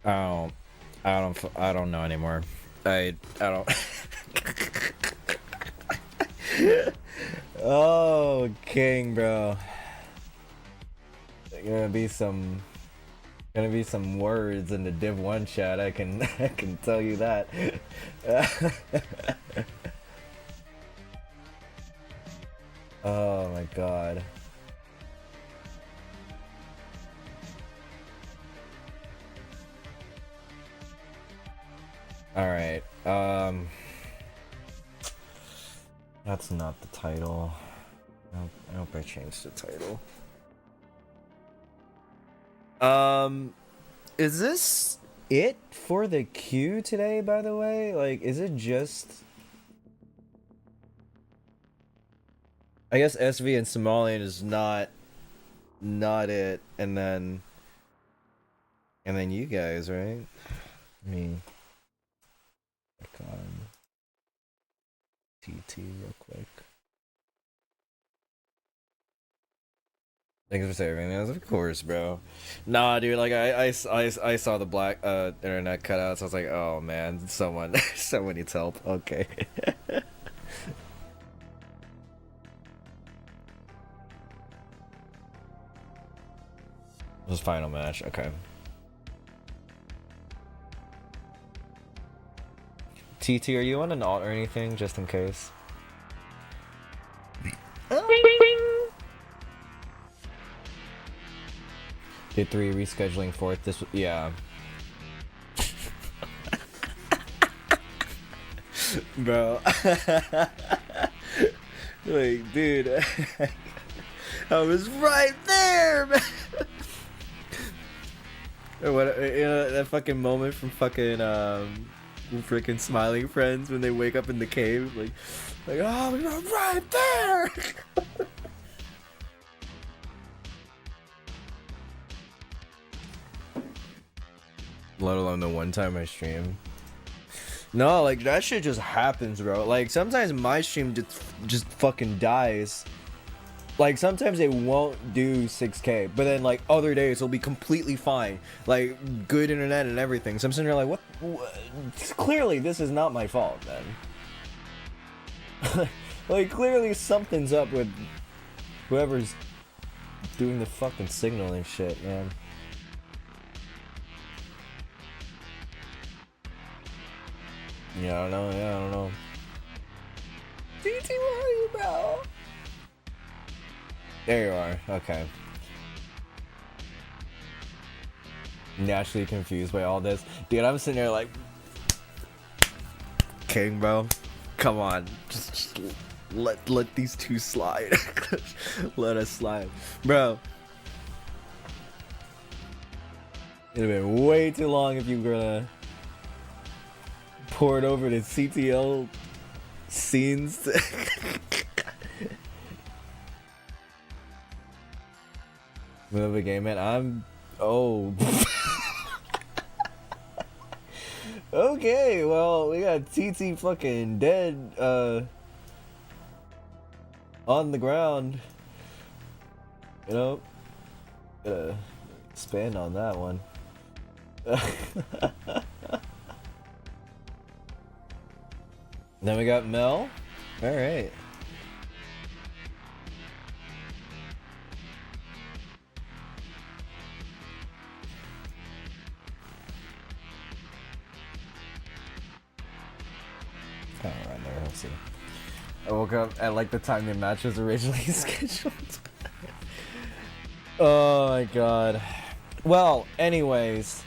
I don't. I don't know anymore. I don't. Oh, king, bro. Gonna be some. Gonna be some words in the Div 1 chat. I can I can tell you that. Oh my god. All right. That's not the title. I hope I changed the title. Is this it for the queue today, by the way? Like, is it just... I guess SV and Somalian is not it, and then you guys, right? Me. Click on TT real quick. Thanks for saving us, of course, bro. Nah, dude, like I saw the black internet cutouts. I was like, oh man, someone someone needs help. Okay. This is final match. Okay. TT, are you on an alt or anything, just in case? Day 3 rescheduling 4th. This, yeah. Bro. Like, dude. I was right there, man. Or what, you know, that fucking moment from fucking, freaking Smiling Friends when they wake up in the cave, like oh, we were right there. Let alone the one time I stream. No, like that shit just happens, bro. Like sometimes my stream just fucking dies. Like sometimes it won't do 6K, but then like other days it'll be completely fine, like good internet and everything. So I'm sitting there like, what? Clearly this is not my fault, man. Like clearly something's up with whoever's doing the fucking signal and shit, man. Yeah, I don't know. Yeah, I don't know. DT, where are you, bro? There you are. Okay. Naturally confused by all this, dude. I'm sitting there like, King, bro. Come on, just let these two slide. Let us slide, bro. It'd have been way too long if you were gonna pour it over to CTL scenes. Move a game, man. I'm... Oh. Okay, well, we got TT fucking dead, on the ground. You know? Gotta expand on that one. Then we got Mel. Alright. Kind of around there, let's see. I woke up at like the time the match was originally scheduled. Oh my god. Well, anyways,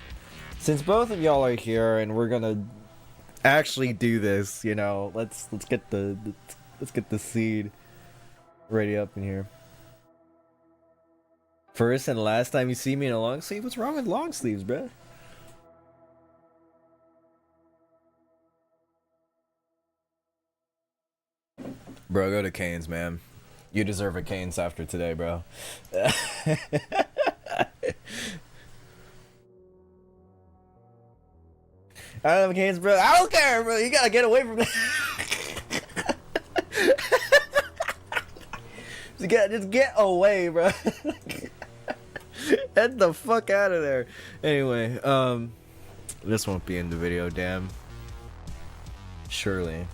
since both of y'all are here and we're gonna actually do this, you know, let's get the seed ready up in here. First and last time you see me in a long sleeve? What's wrong with long sleeves, bruh? Bro, go to Canes, man. You deserve a Canes after today, bro. I don't have a Canes, bro. I don't care, bro. You gotta get away from that. Just get away, bro. Get the fuck out of there. Anyway, This won't be in the video, damn. Surely.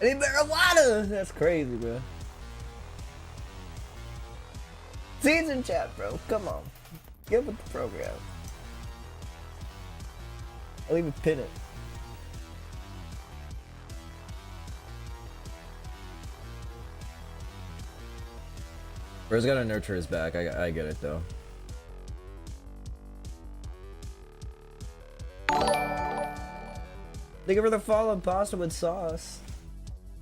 I need marijuana! That's crazy, bro. Season chat, bro. Come on. Get with the program. I'll even pin it. Bro's gotta nurture his back. I get it, though. Thank you for the follow, pasta with sauce.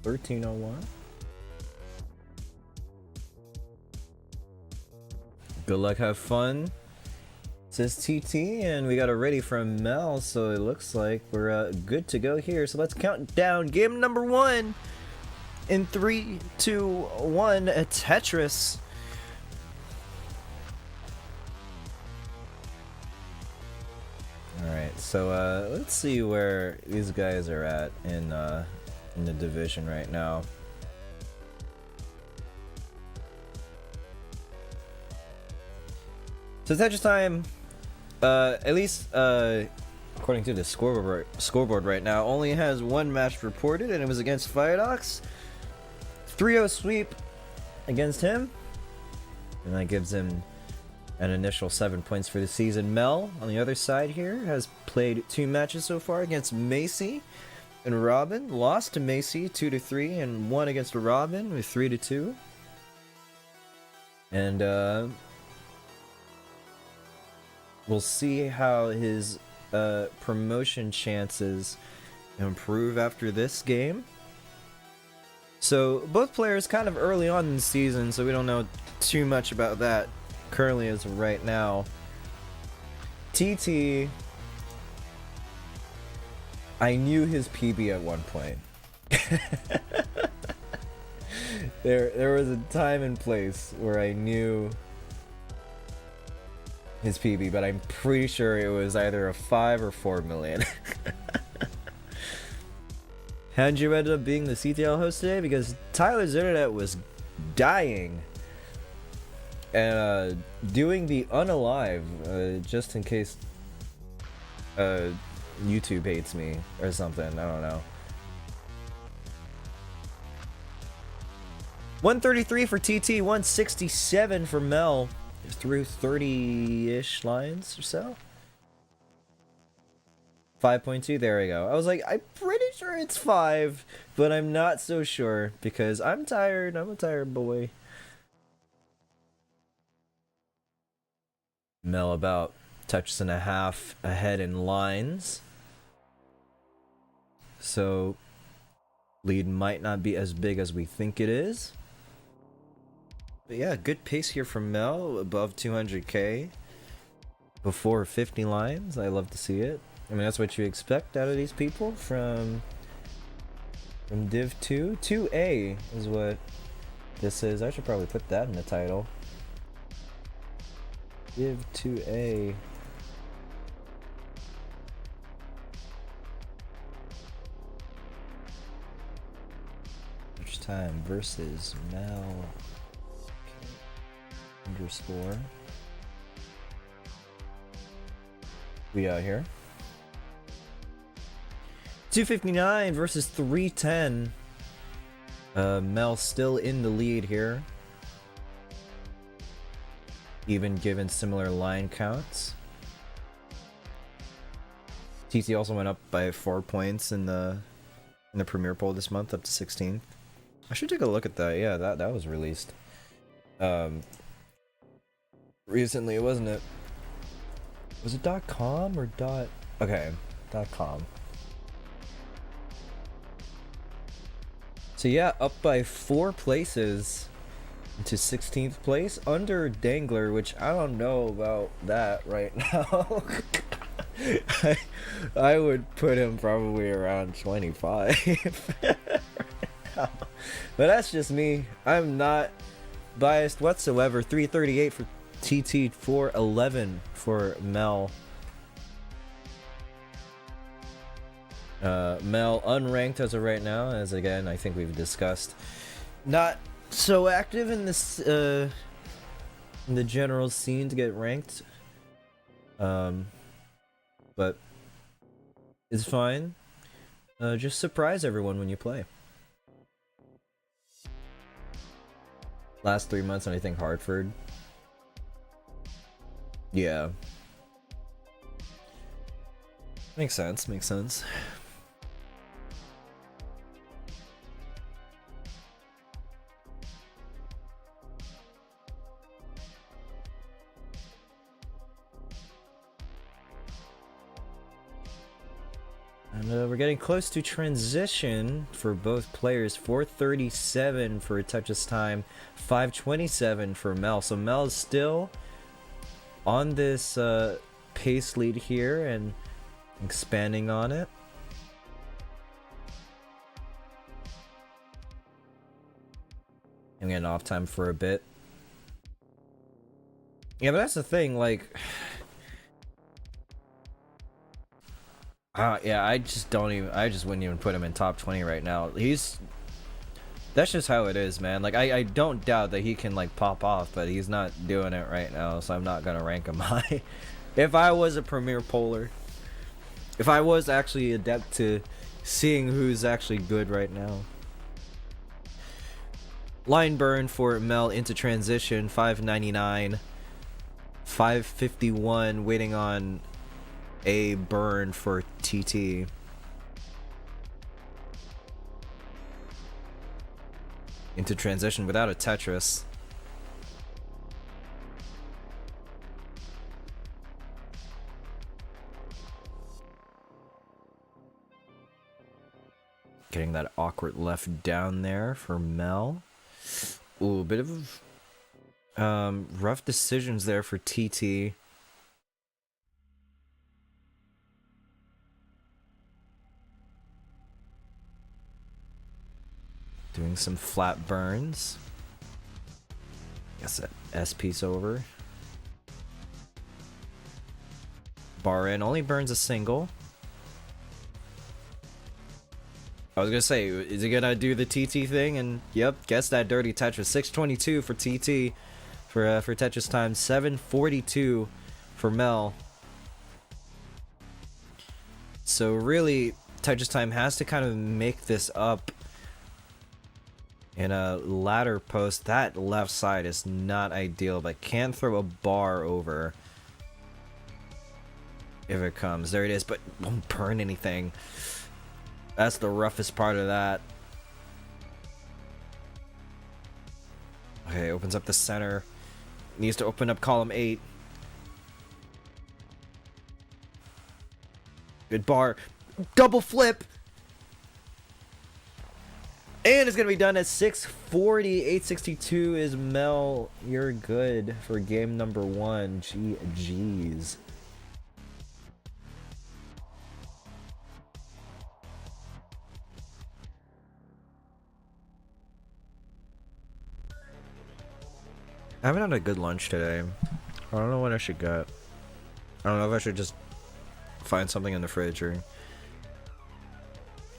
1301. Good luck, have fun. Says TT, and we got a ready from Mel, so it looks like we're good to go here. So let's count down game number 1 in 3, 2, 1. Tetris. Alright, so let's see where these guys are at in the division right now. So Tetris time, at least according to the scoreboard right now, only has 1 match reported, and it was against Firedox. 3-0 sweep against him, and that gives him an initial 7 points for the season. Mel, on the other side here, has played 2 matches so far against Macy and Robin. Lost to Macy 2-3, and 1 against Robin with 3-2. And we'll see how his promotion chances improve after this game. So both players kind of early on in the season, so we don't know too much about that currently as of right now. TT, I knew his PB at one point. there was a time and place where I knew his PB, but I'm pretty sure it was either a 5 or 4 million. How'd you end up being the CTL host today? Because Tyler's internet was dying. And doing the unalive, just in case YouTube hates me or something. I don't know. 133 for TT, 167 for Mel. Through 30-ish lines or so. 5.2, there we go. I was like, I'm pretty sure it's 5, but I'm not so sure because I'm tired. I'm a tired boy. Mel about touches and a half ahead in lines. So lead might not be as big as we think it is. But yeah, good pace here from Mel, above 200k before 50 lines. I love to see it. I mean, that's what you expect out of these people from Div 2. 2A is what this is. I should probably put that in the title. Div 2A. Each time versus Mel. Underscore. We out here. 259 versus 310. Mel still in the lead here, even given similar line counts. TT also went up by 4 points in the Premier poll this month, up to 16th. I should take a look at that. Yeah, that was released recently, wasn't it? Was it .com or dot? Okay, .com. So yeah, up by 4 places to 16th place, under Dangler, which I don't know about that right now. I would put him probably around 25. But that's just me. I'm not biased whatsoever. 338 for TT, 411 for Mel. Mel unranked as of right now, as again I think we've discussed, not so active in this in the general scene to get ranked. but it's fine. Just surprise everyone when you play. Last 3 months, and I think Hartford. Yeah. Makes sense, makes sense. And we're getting close to transition for both players. 4:37 for Tetris time, 5:27 for Mel. So Mel is still on this pace lead here and expanding on it. I'm getting off time for a bit. Yeah, but that's the thing, like... yeah, I just wouldn't even put him in top 20 right now. That's just how it is, man. Like, I don't doubt that he can, like, pop off, but he's not doing it right now, so I'm not gonna rank him high. If I was a premier poller, if I was actually adept to seeing who's actually good right now. Line burn for Mel into transition, 599. 551, waiting on a burn for TT. Into transition without a Tetris. Getting that awkward left down there for Mel. Ooh, a bit of rough decisions there for TT. Doing some flat burns. Guess that S piece over. Bar in only burns a single. I was gonna say, is he gonna do the TT thing? And yep, guess that dirty Tetris. 622 for TT for Tetris time. 742 for Mel. So really, Tetris time has to kind of make this up in a ladder post. That left side is not ideal, but can throw a bar over if it comes. There it is, but won't burn anything. That's the roughest part of that. Okay, opens up the center. Needs to open up column 8. Good bar. Double flip! And it's gonna be done at 640. 862 is Mel. You're good for game number 1. GG's. I haven't had a good lunch today. I don't know what I should get. I don't know if I should just find something in the fridge or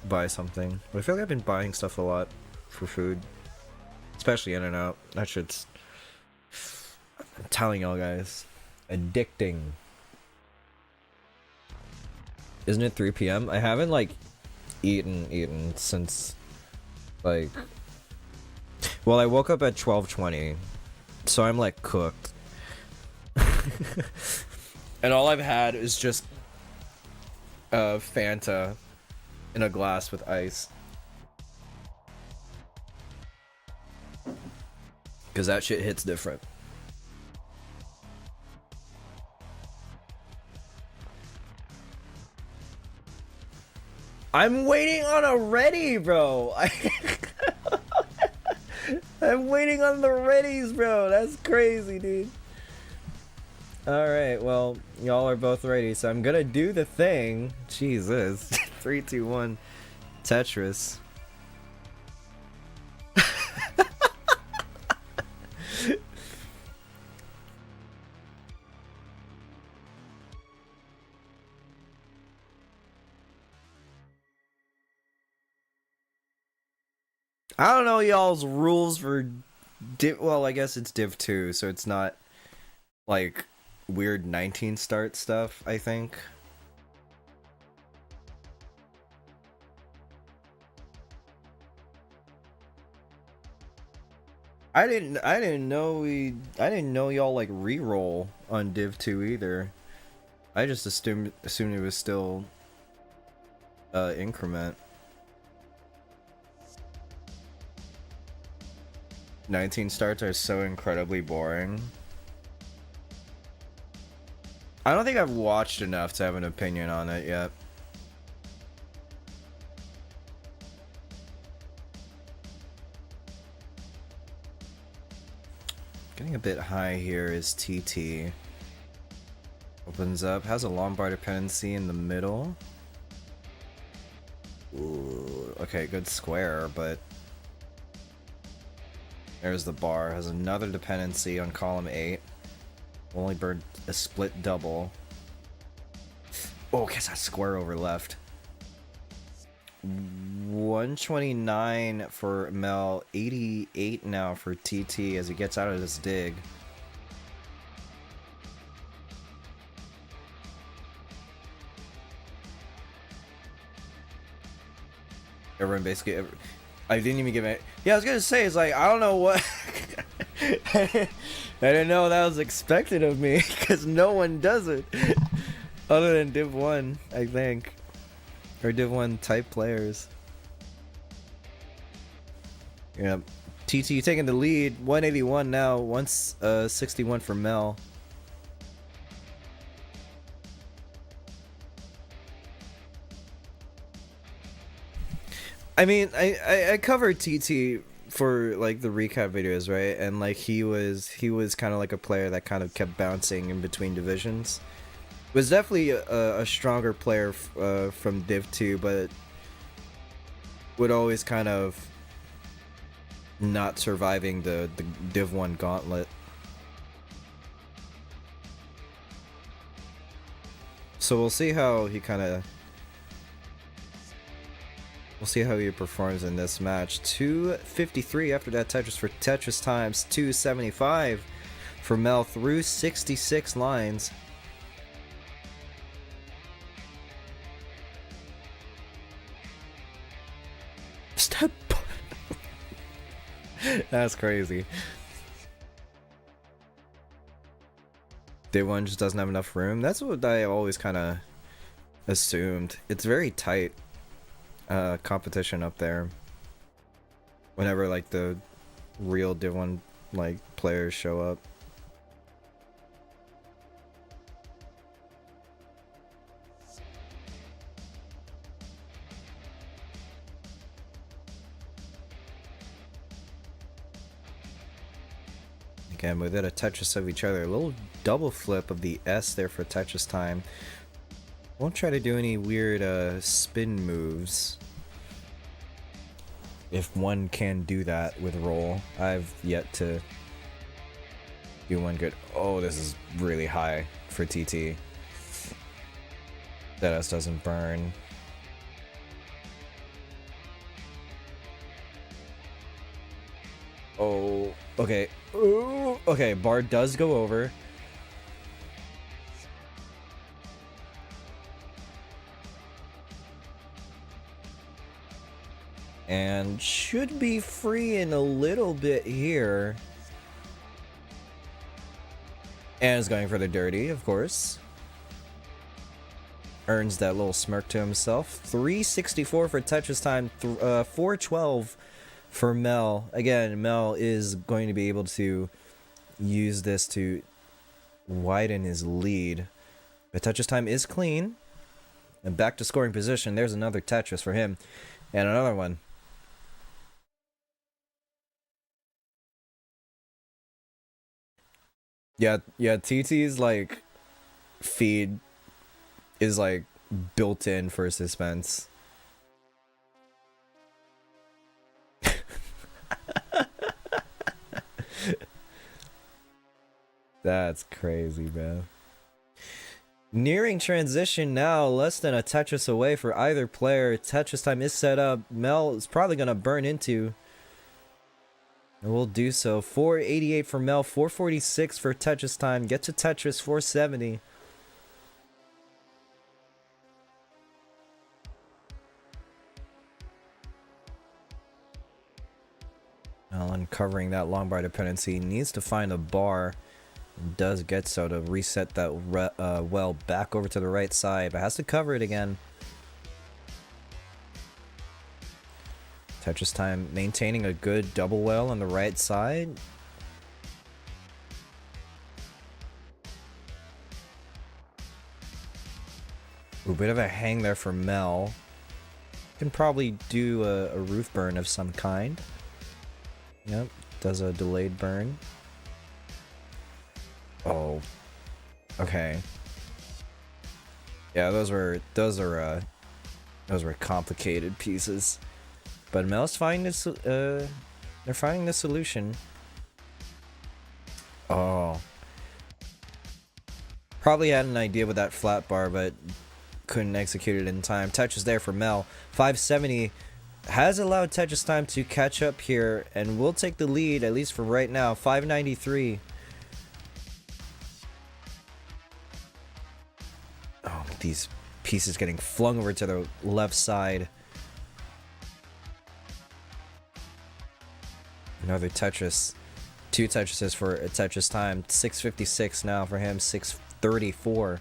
buy something. But I feel like I've been buying stuff a lot for food. Especially In-N-Out. That shit's... I'm telling y'all guys. Addicting. Isn't it 3 p.m.? I haven't, like, eaten since, like... Well, I woke up at 12:20. So I'm, like, cooked. And all I've had is just Fanta in a glass with ice. Because that shit hits different. I'm waiting on a ready, bro. I'm waiting on the readies, bro. That's crazy, dude. Alright, well, y'all are both ready, so I'm gonna do the thing. Jesus. 3, 2, 1. Tetris. I don't know y'all's rules for well, I guess it's Div 2, so it's not like weird 19 start stuff, I think. I didn't know y'all like re-roll on Div 2 either. I just assumed it was still increment. 19 starts are so incredibly boring. I don't think I've watched enough to have an opinion on it yet. Getting a bit high here is TT. Opens up, has a Lombard dependency in the middle. Ooh, okay, good square, but there's the bar. Has another dependency on column 8. Only burned a split double. Oh, guess that square over left. 129 for Mel, 88 now for TT as he gets out of this dig. Everyone basically, I didn't even give it. Yeah, I was gonna say, it's like, I don't know what. I didn't know that was expected of me because no one does it other than Div 1, I think, or Div 1 type players. Yeah, TT taking the lead, 181 now, 161 for Mel. I mean, I covered TT for like the recap videos, right? And like he was kind of like a player that kind of kept bouncing in between divisions. Was definitely a stronger player from Div 2, but would always kind of not surviving the Div 1 gauntlet. So we'll see how he performs in this match. 253 after that Tetris for Tetris times 275 for Mel through 66 lines. Step. That's crazy. Day 1 just doesn't have enough room. That's what I always kind of assumed. It's very tight. Competition up there whenever like the real Div 1 like players show up. Again, without a Tetris of each other, a little double flip of the S there for Tetris time. Won't try to do any weird spin moves. If one can do that with roll. I've yet to do one good. Oh, this is really high for TT. That S doesn't burn. Oh, okay. Ooh, okay, bar does go over. And should be free in a little bit here. And is going for the dirty, of course. Earns that little smirk to himself. 364 for Tetris time, 412 for Mel. Again, Mel is going to be able to use this to widen his lead. The Tetris time is clean. And back to scoring position. There's another Tetris for him. And another one. Yeah, TT's like feed is like built in for suspense. That's crazy, man. Nearing transition now, less than a Tetris away for either player. Tetris time is set up. Mel is probably gonna burn into. And we'll do so. 488 for Mel, 446 for Tetris time. Get to Tetris, 470. Mel uncovering that long bar dependency. Needs to find a bar. Does get so to reset that well back over to the right side, but has to cover it again. Tetris time maintaining a good double well on the right side. Ooh, bit of a hang there for Mel. Can probably do a roof burn of some kind. Yep, does a delayed burn. Oh, okay. Yeah, those were complicated pieces. But Mel's finding this. They're finding the solution. Oh, probably had an idea with that flat bar, but couldn't execute it in time. Tetris there for Mel. 570 has allowed Tetris time to catch up here, and will take the lead at least for right now. 593. Oh, these pieces getting flung over to the left side. Another Tetris. 2 Tetrises for Tetris time. 656 now for him. 634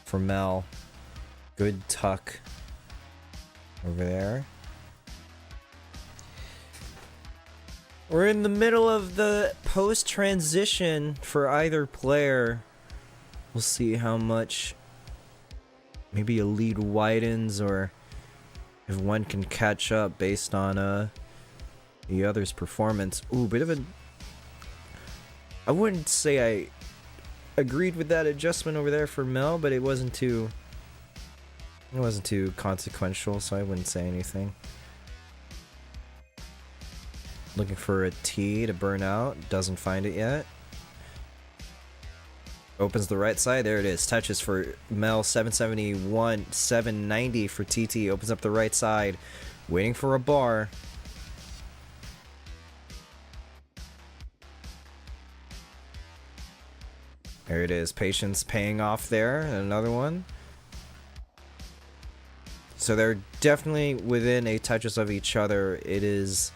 for Mel. Good tuck over there. We're in the middle of the post transition for either player. We'll see how much maybe a lead widens, or if one can catch up based on the other's performance. Ooh, bit of a... I wouldn't say I agreed with that adjustment over there for Mel, but it wasn't too consequential, so I wouldn't say anything. Looking for a T to burn out. Doesn't find it yet. Opens the right side. There it is. Touches for Mel. 771. 790 for TT. Opens up the right side. Waiting for a bar. There it is. Patience paying off there. Another one. So they're definitely within a touches of each other. It is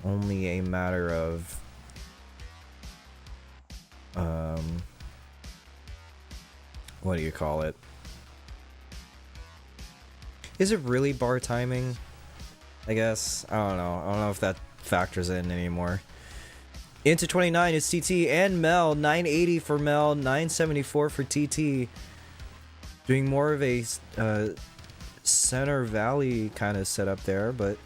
only a matter of what do you call it? Is it really bar timing? I guess. I don't know. I don't know if that factors in anymore. Into 29 is TT and Mel. 980 for Mel, 974 for TT. Doing more of a center valley kind of setup there, but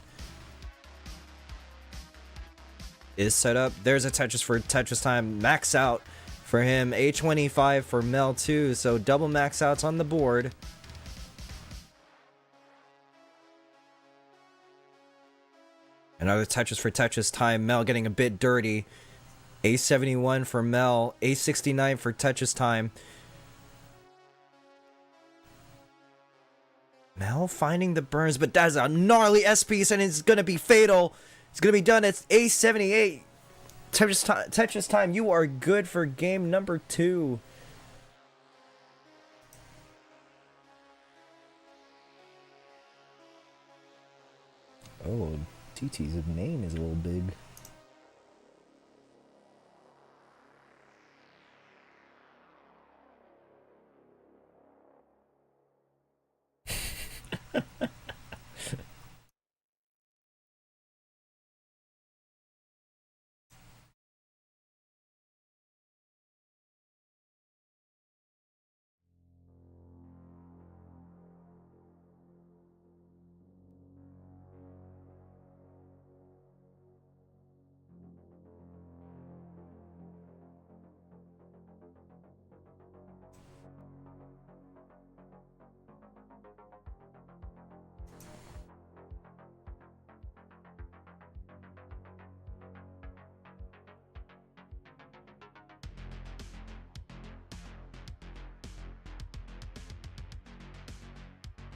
is set up. There's a Tetris for Tetris time. Max out for him. A25 for Mel too. So double max outs on the board. Another Tetris for Tetris time. Mel getting a bit dirty. A71 for Mel. A69 for Tetris time. Mel finding the burns, but that's a gnarly S piece and it's gonna be fatal. It's gonna be done. It's A78. Tetris time. You are good for game number 2. Oh, TT's name is a little big.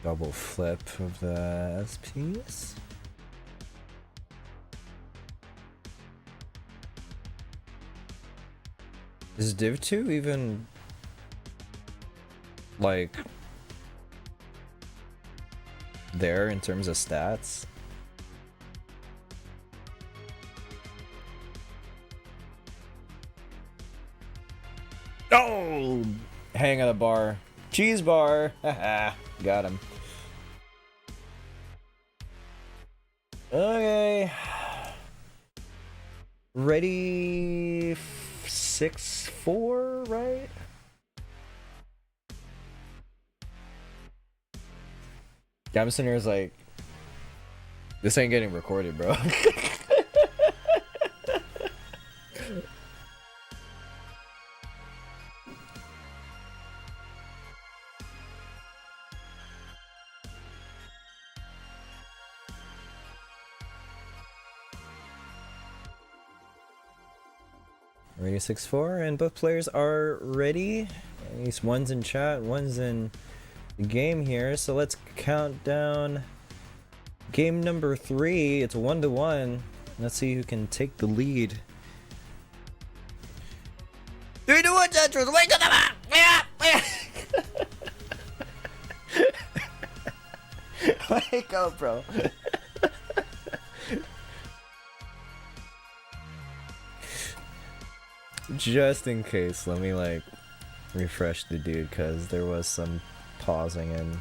Double flip of the S piece. Is Div 2 even like there in terms of stats? Oh! Hang on the bar. Cheese bar. Haha. Got him. Okay. Ready 6-4, right? I'm sitting here is like, this ain't getting recorded, bro. Ready 6-4, and both players are ready. At least one's in chat, one's in the game here. So let's count down game number 3. It's 1-1. Let's see who can take the lead. 3 to 1, Tetris. Wake up! Wake up, bro. Just in case, let me like refresh the dude because there was some pausing and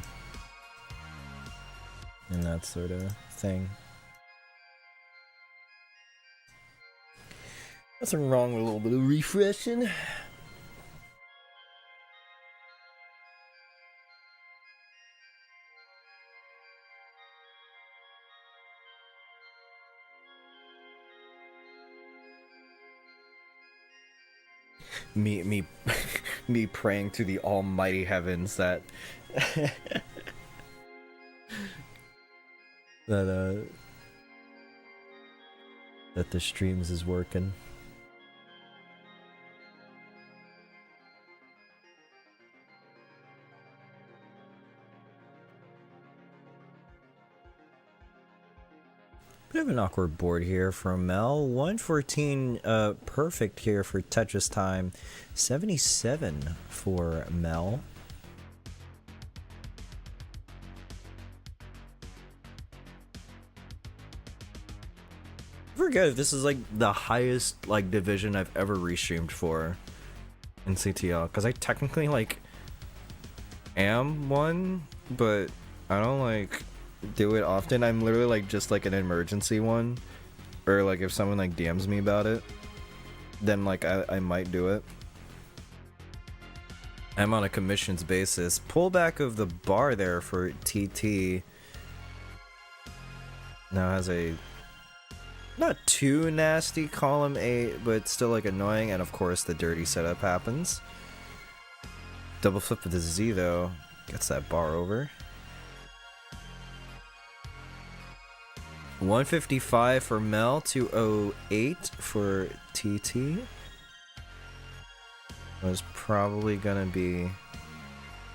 that sort of thing. Nothing wrong with a little bit of refreshing. Me me praying to the almighty heavens that that the streams is working. Bit of an awkward board here from Mel. 114 perfect here for Tetris time. 77 for Mel. I forget if this is like the highest like division I've ever restreamed for in CTL, because I technically like am one, but I don't like do it often. I'm literally like just like an emergency one, or like if someone like DMs me about it, then like I might do it. I'm on a commissions basis. Pullback of the bar there for TT now has a not too nasty column 8, but still like annoying, and of course the dirty setup happens. Double flip with the Z though gets that bar over. 155 for Mel, 208 for TT. Was probably gonna be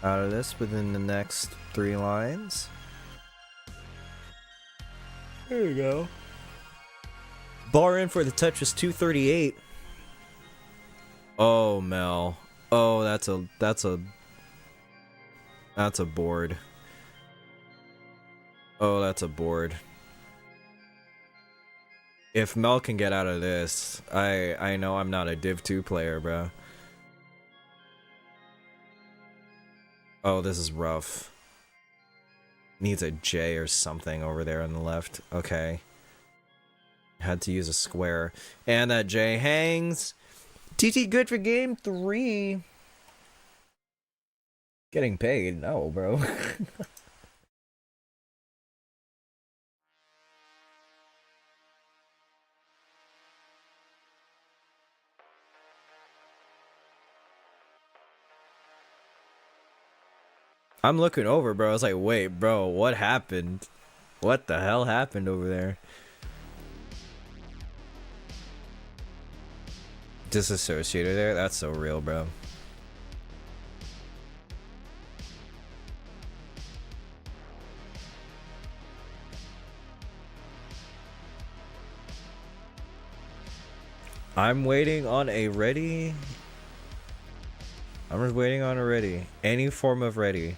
out of this within the next 3 lines. There you go. Bar in for the Tetris 238. Oh, Mel. Oh, that's a board. Oh, that's a board. If Mel can get out of this, I know I'm not a Div 2 player, bro. Oh, this is rough. Needs a J or something over there on the left. Okay. Had to use a square. And that J hangs. TT good for game 3. Getting paid? No, bro. I'm looking over, bro. I was like, wait, bro, what happened? What the hell happened over there? Disassociated there? That's so real, bro. I'm waiting on a ready. I'm just waiting on a ready. Any form of ready.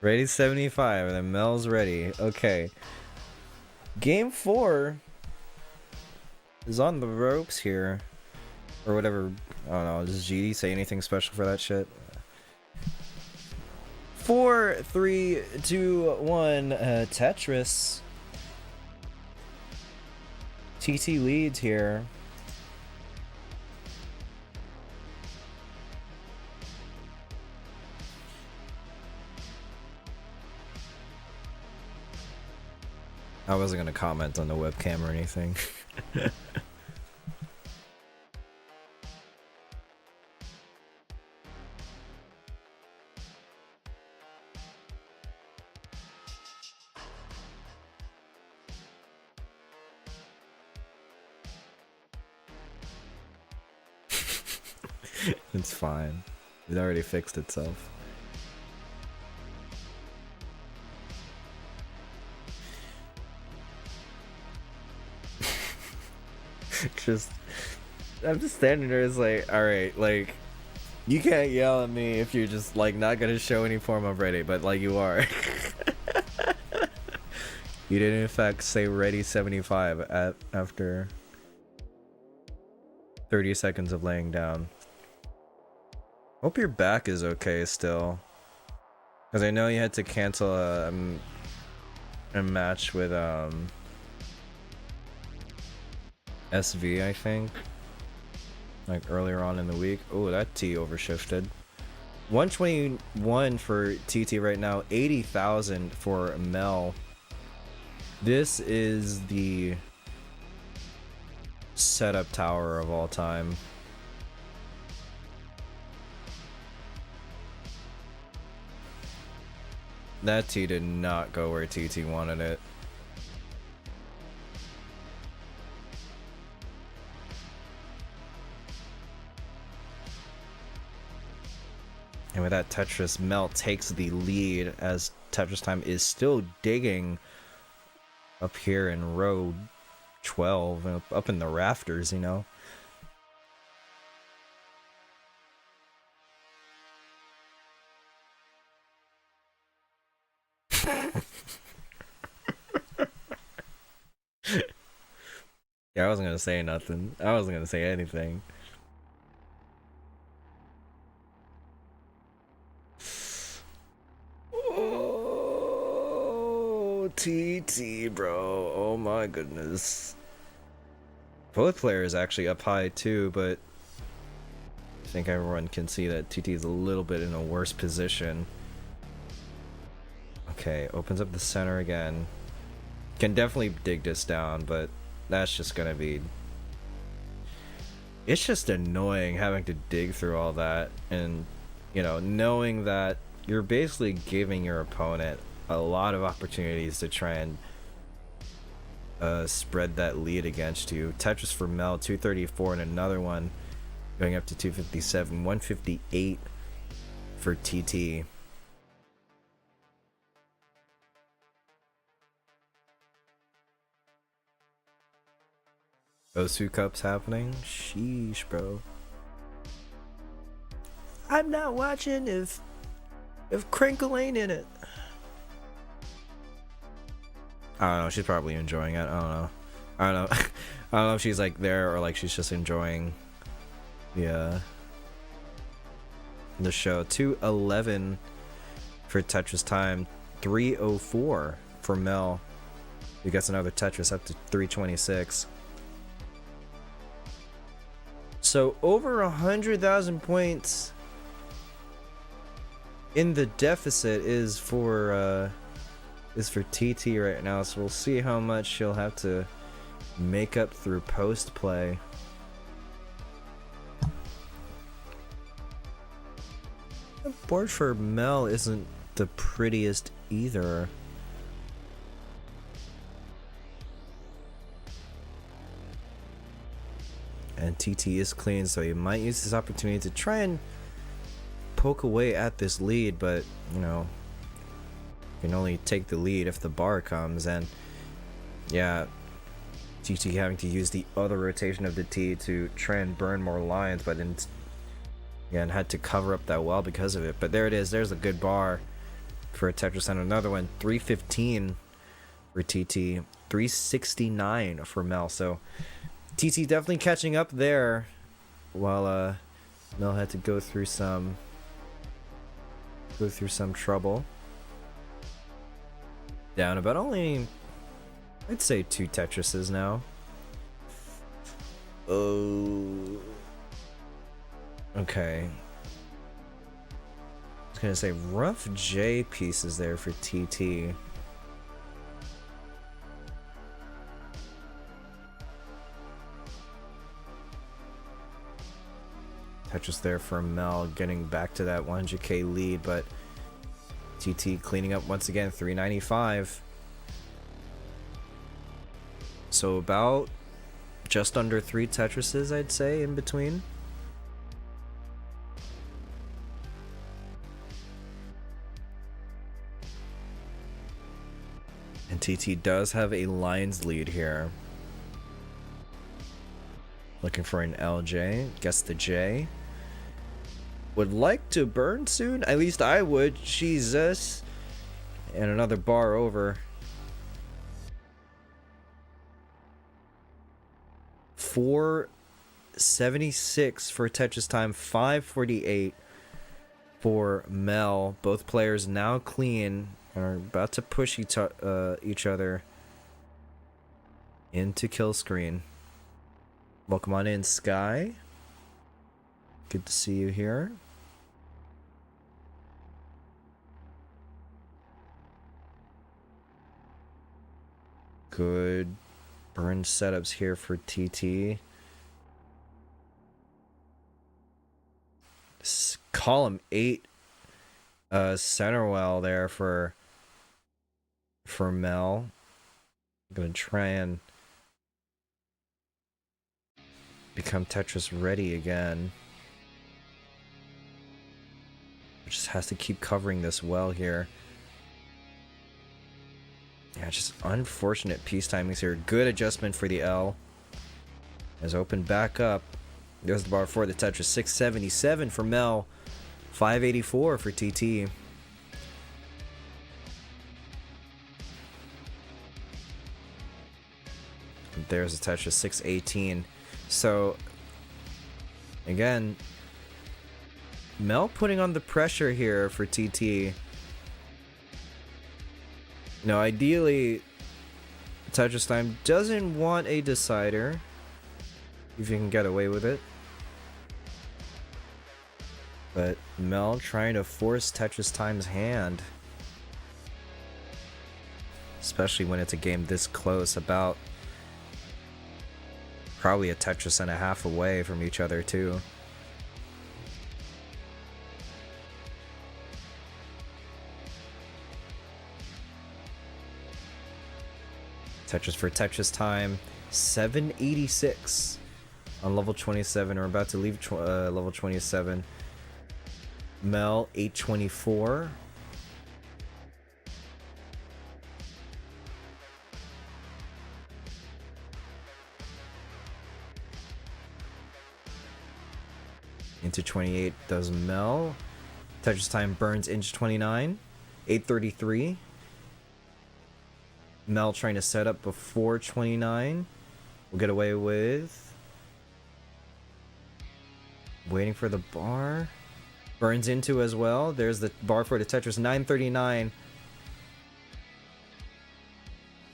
Ready 75, and then Mel's ready. Okay. Game 4. is on the ropes here. Or whatever. I don't know. Does GD say anything special for that shit? 4, 3, 2, 1. Tetris. TT leads here. I wasn't gonna comment on the webcam or anything. It's fine. It already fixed itself. I'm just standing there. It's like, all right, like, you can't yell at me if you're just like not gonna show any form of ready, but like you are. You did in fact say ready 75 after 30 seconds of laying down. Hope your back is okay still, because I know you had to cancel a match with SV, I think, like earlier on in the week. Oh, that T overshifted. 121 for TT right now, 80,000 for Mel. This is the setup tower of all time. That T did not go where TT wanted it. And with that, Tetris, Mel takes the lead as Tetris Time is still digging up here in row 12, up in the rafters, you know. Yeah, I wasn't gonna say nothing. I wasn't gonna say anything. Oh, TT, bro. Oh my goodness. Both players actually up high too, but I think everyone can see that TT is a little bit in a worse position. Okay, opens up the center again. Can definitely dig this down, but that's just gonna be... It's just annoying having to dig through all that, and, you know, knowing that you're basically giving your opponent a lot of opportunities to try and spread that lead against you. Tetris for Mel, 234, and another one going up to 257, 158 for TT. Those two cups happening? Sheesh, bro. I'm not watching if Crinkle ain't in it. I don't know, she's probably enjoying it. I don't know. I don't know if she's like there or like she's just enjoying the show. 211 for Tetris Time, 304 for Mel. He gets another Tetris up to 326. So over 100,000 points in the deficit is for TT right now. So we'll see how much she'll have to make up through post play. The board for Mel isn't the prettiest either. And TT is clean, so he might use this opportunity to try and poke away at this lead, but, you know, you can only take the lead if the bar comes. And yeah, TT having to use the other rotation of the T to try and burn more lines, but then, yeah, and had to cover up that well because of it. But there it is. There's a good bar for a Tetris, and another one. 315 for TT, 369 for Mel. So TT definitely catching up there, while Mel had to go through some trouble. Down about only, I'd say 2 Tetrises now. Oh. Okay. I was gonna say rough J pieces there for TT. Tetris there for Mel, getting back to that 100k lead, but TT cleaning up once again, 395. So about just under 3 Tetrises, I'd say, in between. And TT does have a lines lead here. Looking for an LJ, guess the J. Would like to burn soon, at least I would, Jesus. And another bar over. 476 for Tetris time, 548 for Mel. Both players now clean and are about to push each other into kill screen. Welcome on in, Sky. Good to see you here. Good burn setups here for TT. Column 8 center well there for Mel. I'm gonna try and become Tetris ready again. Just has to keep covering this well here. Yeah, just unfortunate piece timings here. Good adjustment for the L. Has opened back up. There's the bar for the Tetris. 677 for Mel. 584 for TT. And there's the Tetris. 618. So, again, Mel putting on the pressure here for TT. Now, ideally, Tetris Time doesn't want a decider, if you can get away with it. But Mel trying to force Tetris Time's hand. Especially when it's a game this close, about probably a Tetris and a half away from each other too. Tetris for Tetris Time, 786 on level 27. We're about to leave level 27. Mel, 824. Into 28 does Mel. Tetris Time burns into 29. 833. Mel trying to set up before 29. We'll get away with waiting for the bar. Burns into as well. There's the bar for the Tetris. 939.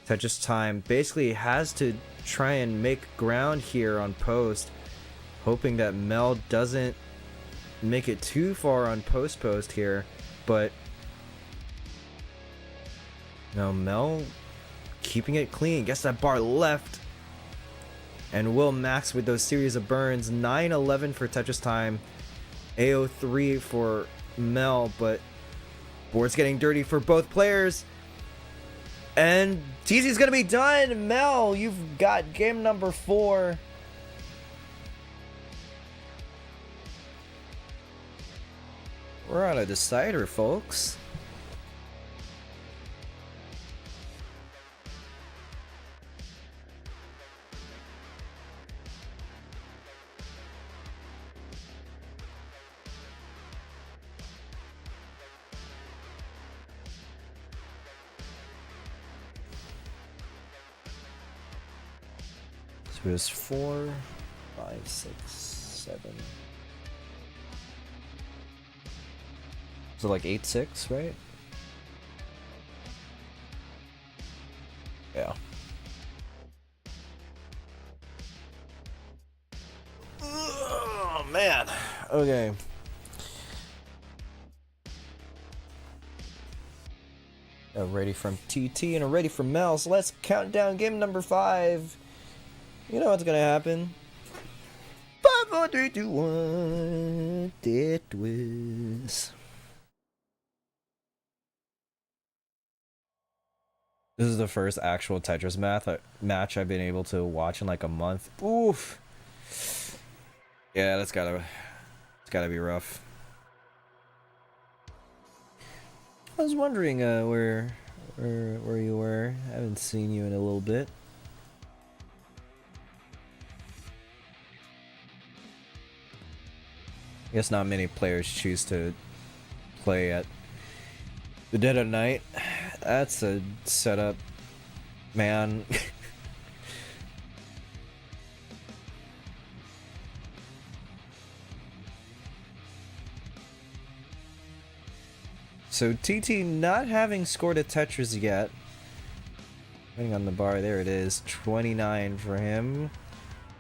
Tetris Time basically has to try and make ground here on post, hoping that Mel doesn't make it too far on post here. But no, Mel keeping it clean. Gets that bar left. And will max with those series of burns. 911 for Tetris Time. AO3 for Mel, but board's getting dirty for both players. And TZ's gonna be done. Mel, you've got game number 4. We're on a decider, folks. So it's 4, 5, 6, 7. So like 8, 6, right? Yeah. Oh man. Okay. A ready from TT and a ready from Mel. So let's count down game number 5. You know what's gonna happen. 5, 4, 3, 2, 1. Tetris. This is the first actual Tetris match I've been able to watch in like a month. Oof. Yeah, it's gotta be rough. I was wondering where you were. I haven't seen you in a little bit. I guess not many players choose to play at the dead of night. That's a setup, man. So TT not having scored a Tetris yet. Depending on the bar, there it is. 29 for him.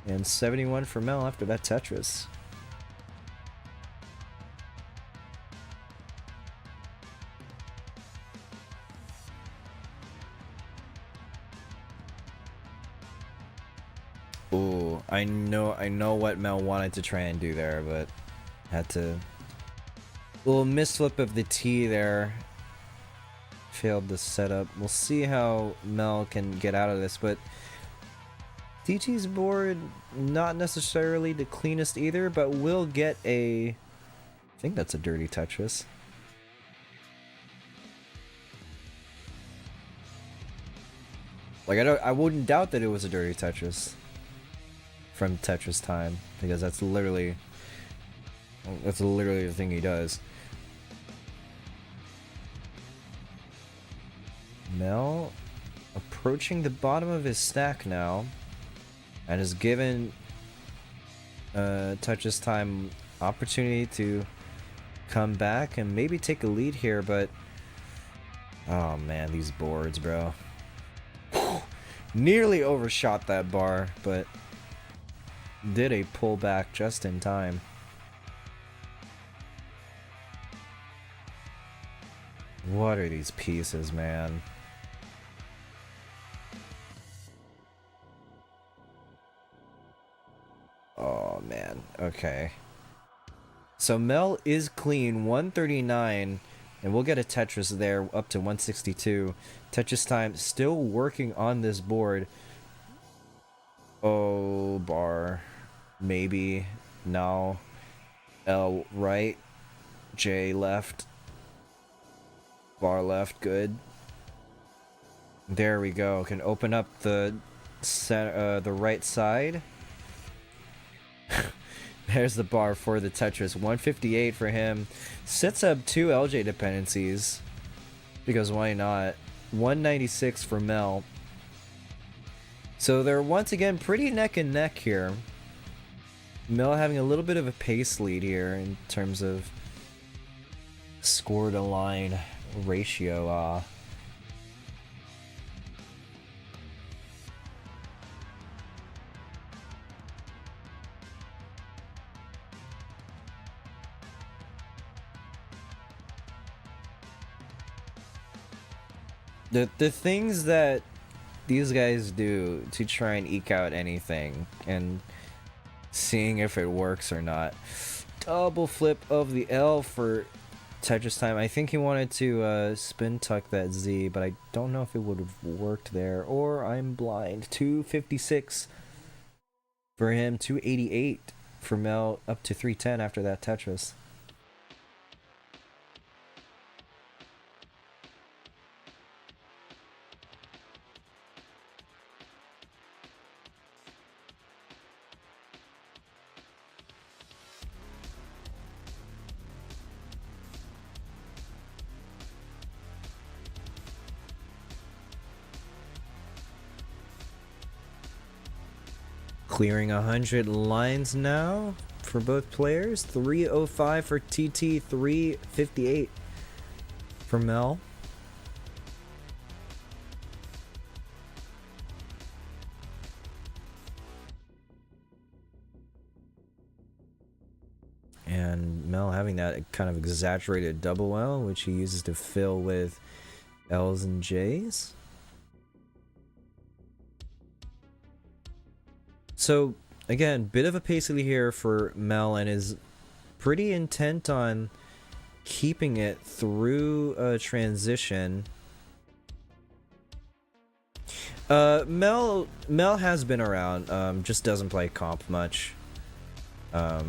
And 71 for Mel after that Tetris. Ooh, I know what Mel wanted to try and do there, but had to. Little misflip of the T there. Failed the setup. We'll see how Mel can get out of this, but TT's board not necessarily the cleanest either, but will get a. I think that's a dirty Tetris. Like I wouldn't doubt that it was a dirty Tetris from Tetris time, because that's literally the thing he does. Mel approaching the bottom of his stack now, and is given Tetris time opportunity to come back and maybe take a lead here, but oh man, these boards, bro. Nearly overshot that bar, but did a pullback just in time. What are these pieces, man? Oh man, okay. So Mel is clean, 139, and we'll get a Tetris there up to 162. Tetris time still working on this board. Oh, bar. Maybe. No. L right. J left. Bar left, good. There we go. Can open up the right side. There's the bar for the Tetris. 158 for him. Sets up 2 LJ dependencies. Because why not? 196 for Mel. So they're once again pretty neck and neck here. Mel having a little bit of a pace lead here in terms of score to line ratio. The things that these guys do to try and eke out anything and seeing if it works or not. Double flip of the L for Tetris time. I think he wanted to spin tuck that Z, but I don't know if it would have worked there, or I'm blind. 256 for him, 288 for Mel, up to 310 after that Tetris. Clearing 100 lines now for both players. 305 for TT, 358 for Mel. And Mel having that kind of exaggerated double L, which he uses to fill with L's and J's. So, again, bit of a pacey here for Mel, and is pretty intent on keeping it through a transition. Mel has been around, just doesn't play comp much. I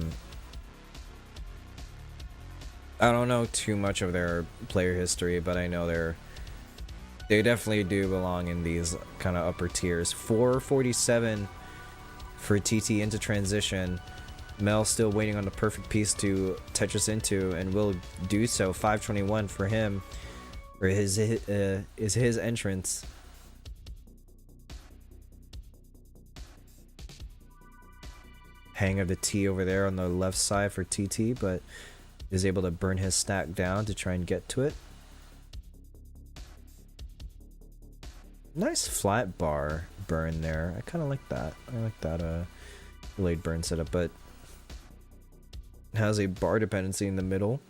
don't know too much of their player history, but I know they definitely do belong in these kind of upper tiers. 447 for TT into transition. Mel still waiting on the perfect piece to Tetris into, and will do so. 521 for him, for his entrance. Hang of the T over there on the left side for TT, but is able to burn his stack down to try and get to it. Nice flat bar burn there. I kind of like that. I like that delayed burn setup, but has a bar dependency in the middle.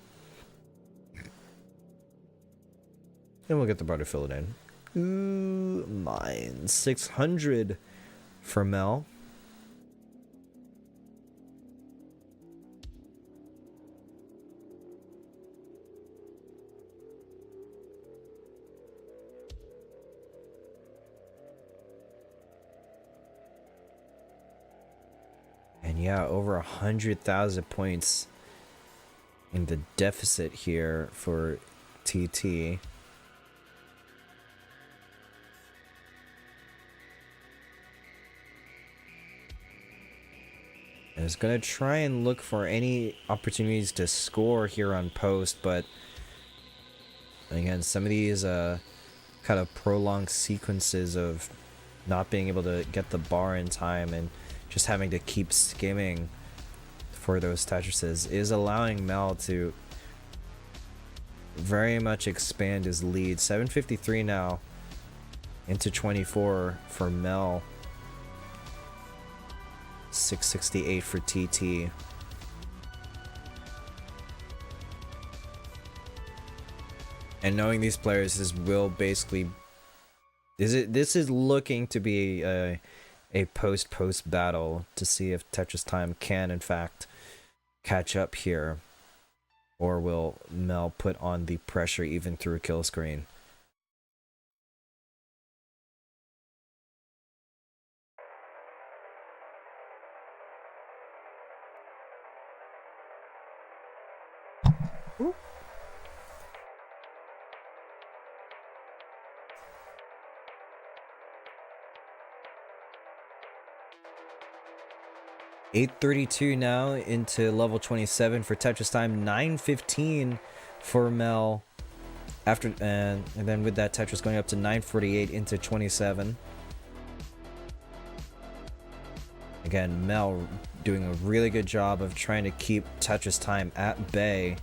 And we'll get the bar to fill it in. Ooh, mine. 600 for Mel. And yeah, over 100,000 points in the deficit here for TT. And is going to try and look for any opportunities to score here on post, but again, some of these kind of prolonged sequences of not being able to get the bar in time and just having to keep skimming for those Tetrises is allowing Mel to very much expand his lead. 753 now into 24 for Mel. 668 for TT. And knowing these players, this will basically this is looking to be a post battle to see if Tetris Time can in fact catch up here, or will Mel put on the pressure even through a kill screen. Ooh. 832 now into level 27 for Tetris Time. 915 for Mel. After and then with that Tetris going up to 948 into 27. Again, Mel doing a really good job of trying to keep Tetris Time at bay.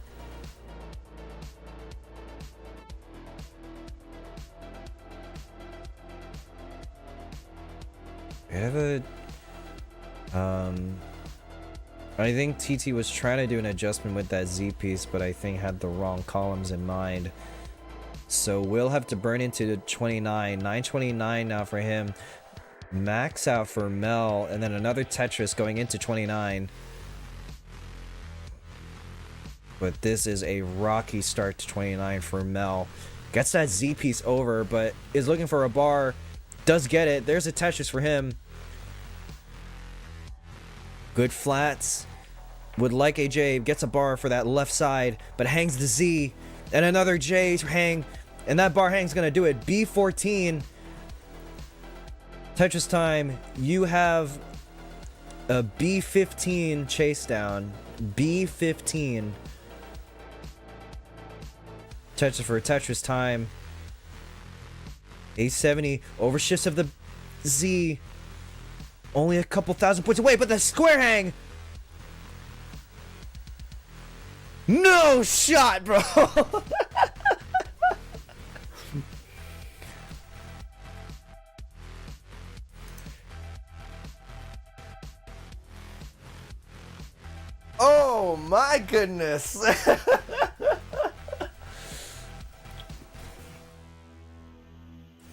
I have a I think TT was trying to do an adjustment with that Z piece, but I think had the wrong columns in mind. So we'll have to burn into the 29. 929 now for him. Max out for Mel, and then another Tetris going into 29. But this is a rocky start to 29 for Mel. Gets that Z piece over, but is looking for a bar. Does get it. There's a Tetris for him. Good flats. Would like a J. Gets a bar for that left side, but hangs the Z. And another J to hang. And that bar hang's going to do it. B14. Tetris Time. You have a B15 chase down. B15. Tetris for Tetris Time. A70. Overshifts of the Z. Only a couple thousand points away, but the square hang! No shot, bro! Oh my goodness!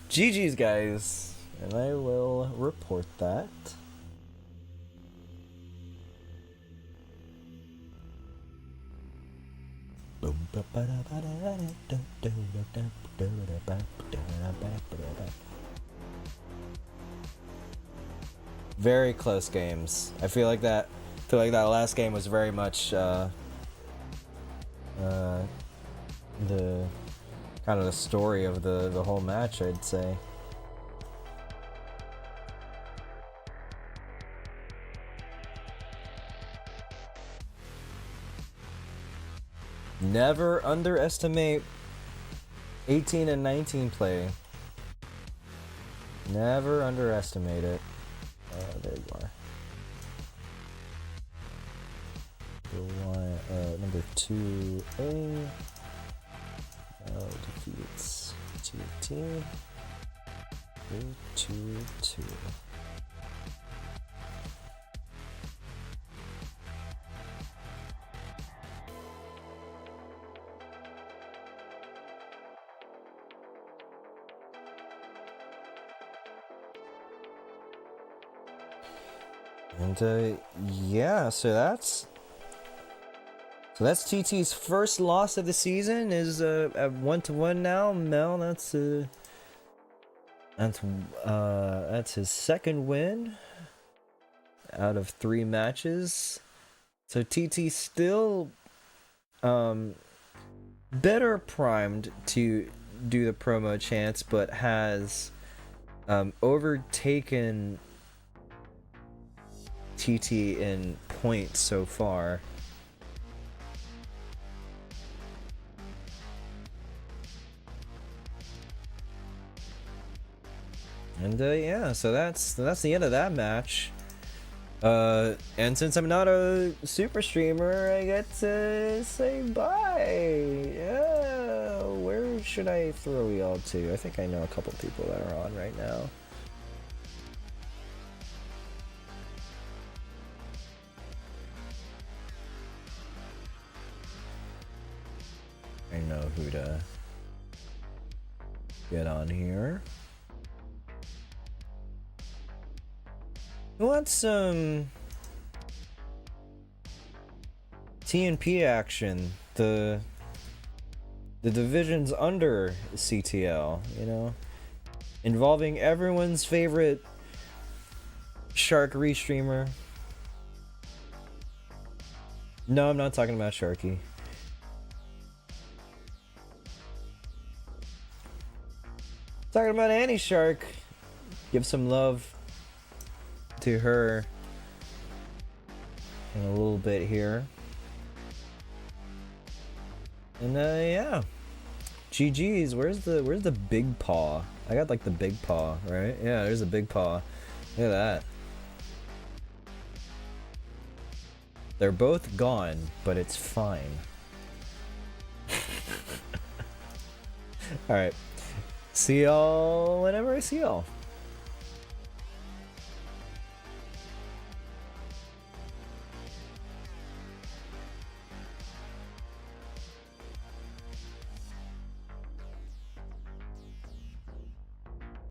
GG's, guys. And I will report that. Very close games. I feel like that last game was very much the kind of the story of the whole match, I'd say. Never underestimate 18 and 19 play. Never underestimate it. There you are. Number 2A defeats 2T 3-2-2. And yeah, so that's TT's first loss of the season. Is at 1-1 now. Mel, that's his second win out of 3 matches. So TT still better primed to do the promo chance, but has overtaken TT in points so far. And yeah, so that's the end of that match. And since I'm not a super streamer, I get to say bye. Yeah, where should I throw y'all to? I think I know a couple people that are on right now. I know who to get on here. Who wants some TNP action? The divisions under CTL, you know, involving everyone's favorite Shark restreamer. No, I'm not talking about Sharky. Talking about Annie Shark. Give some love to her in a little bit here. And yeah. GG's. Where's the big paw? I got like the big paw, right? Yeah, there's a big paw. Look at that. They're both gone, but it's fine. Alright. See y'all whenever I see y'all.